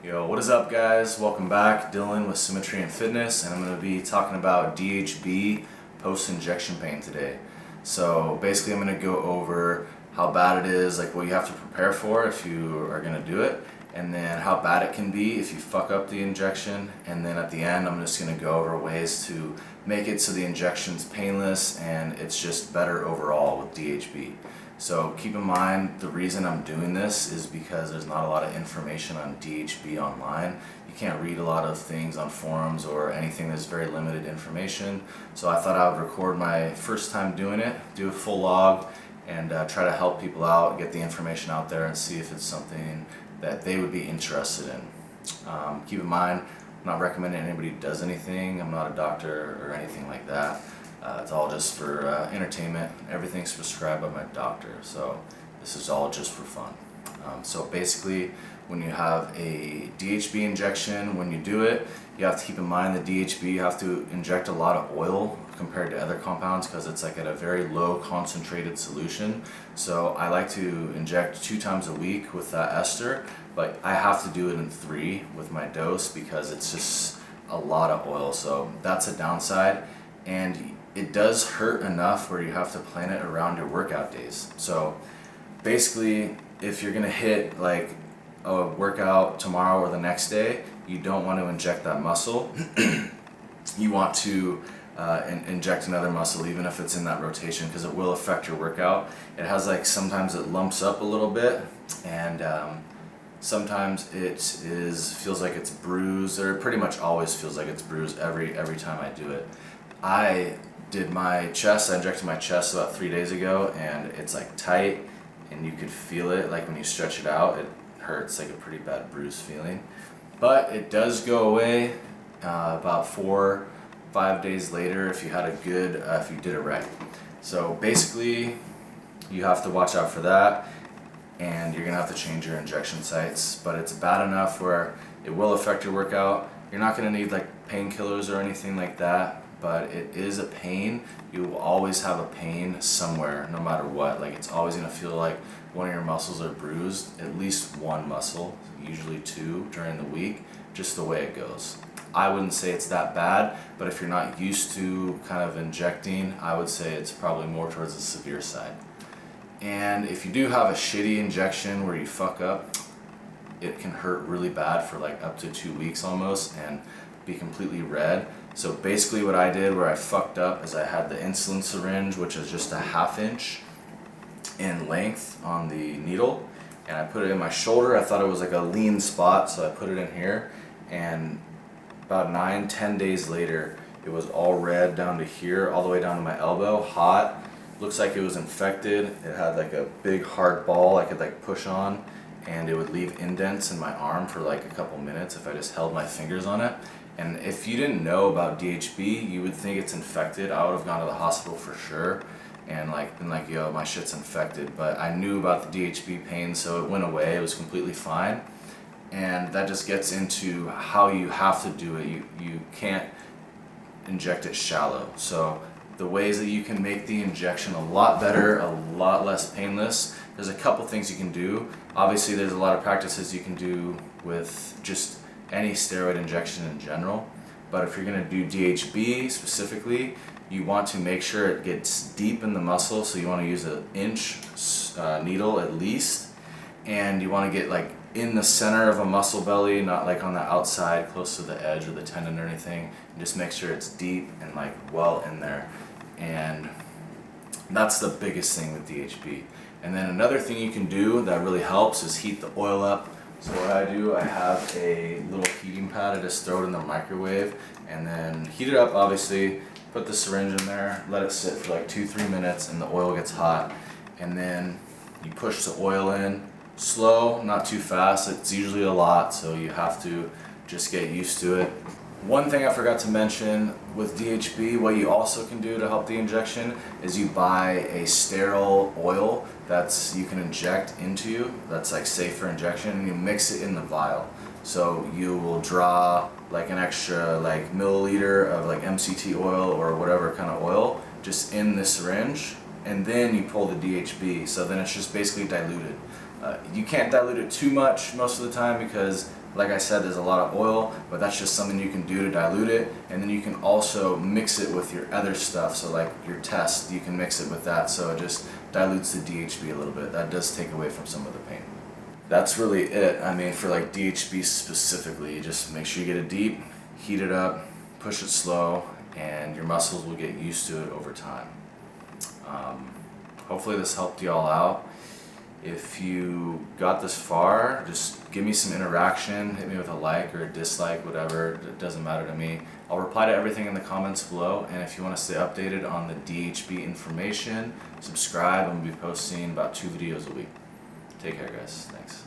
Yo, what is up guys? Welcome back. Dylan with Symmetry and Fitness, and I'm going to be talking about DHB post-injection pain today. So basically I'm going to go over how bad it is, like what you have to prepare for if you are going to do it, and then how bad it can be if you fuck up the injection, and then at the end I'm just going to go over ways to make it so the injection's painless and it's just better overall with DHB. So keep in mind, the reason I'm doing this is because there's not a lot of information on DHB online. You can't read a lot of things on forums or anything. There's very limited information. So I thought I would record my first time doing it, do a full log, and try to help people out, get the information out there, and see if it's something that they would be interested in. Keep in mind, I'm not recommending anybody does anything. I'm not a doctor or anything like that. It's all just for entertainment. Everything's prescribed by my doctor, so this is all just for fun. So basically, when you have a DHB injection, when you do it, you have to keep in mind that DHB, you have to inject a lot of oil compared to other compounds because it's like at a very low concentrated solution. So I like to inject 2 times a week with that ester, but I have to do it in 3 with my dose because it's just a lot of oil. So that's a downside. And it does hurt enough where you have to plan it around your workout days. So basically, if you're gonna hit like a workout tomorrow or the next day, you don't want to inject that muscle. You want to inject another muscle even if it's in that rotation, because it will affect your workout. It has like, sometimes it lumps up a little bit, and sometimes it feels like it's bruised, or it pretty much always feels like it's bruised every time I do it. I did my chest, I injected my chest about 3 days ago, and it's like tight, and you could feel it, like when you stretch it out, it hurts, like a pretty bad bruise feeling. But it does go away about 4-5 days later if you had a good, if you did it right. So basically, you have to watch out for that, and you're gonna have to change your injection sites, but it's bad enough where it will affect your workout. You're not gonna need like painkillers or anything like that, but it is a pain. You will always have a pain somewhere, no matter what. Like, it's always gonna feel like one of your muscles are bruised, at least one muscle, usually 2 during the week, just the way it goes. I wouldn't say it's that bad, but if you're not used to kind of injecting, I would say it's probably more towards the severe side. And if you do have a shitty injection where you fuck up, it can hurt really bad for like up to 2 weeks almost and be completely red. So basically what I did where I fucked up is I had the insulin syringe, which is just a 1/2 inch in length on the needle, and I put it in my shoulder. I thought it was like a lean spot, so I put it in here, and about 9-10 days later it was all red down to here, all the way down to my elbow, hot. Looks like it was infected. It had like a big hard ball I could like push on, and it would leave indents in my arm for like a couple minutes if I just held my fingers on it. And if you didn't know about DHB, you would think it's infected. I would have gone to the hospital for sure and like been like, yo, my shit's infected. But I knew about the DHB pain, so it went away. It was completely fine. And that just gets into how you have to do it. You can't inject it shallow. So the ways that you can make the injection a lot better, a lot less painless, there's a couple things you can do. Obviously there's a lot of practices you can do with just any steroid injection in general, but if you're going to do DHB specifically, you want to make sure it gets deep in the muscle, so you want to use an inch needle at least, and you want to get like in the center of a muscle belly, not like on the outside close to the edge or the tendon or anything, and just make sure it's deep and like well in there. And that's the biggest thing with DHB. And then another thing you can do that really helps is heat the oil up. So what I do, I have a little heating pad. I just throw it in the microwave and then heat it up, obviously, put the syringe in there, let it sit for like 2-3 minutes, and the oil gets hot. And then you push the oil in, slow, not too fast. It's usually a lot, so you have to just get used to it. One thing I forgot to mention with DHB, what you also can do to help the injection is you buy a sterile oil that's you can inject into you, that's like safe for injection, and you mix it in the vial. So you will draw like an extra like milliliter of like MCT oil or whatever kind of oil just in the syringe, and then you pull the DHB, so then it's just basically diluted. You can't dilute it too much most of the time because Like I said, there's a lot of oil, but that's just something you can do to dilute it, and then you can also mix it with your other stuff. So like your test, you can mix it with that, so it just dilutes the DHB a little bit. That does take away from some of the pain. That's really it. I mean, for like DHB specifically, you just make sure you get it deep, heat it up, push it slow, and your muscles will get used to it over time. Hopefully this helped you all out. If you got this far, just give me some interaction, hit me with a like or a dislike, whatever, it doesn't matter to me. I'll reply to everything in the comments below, and if you want to stay updated on the DHB information, subscribe. I'm going to be posting about 2 videos a week. Take care, guys. Thanks.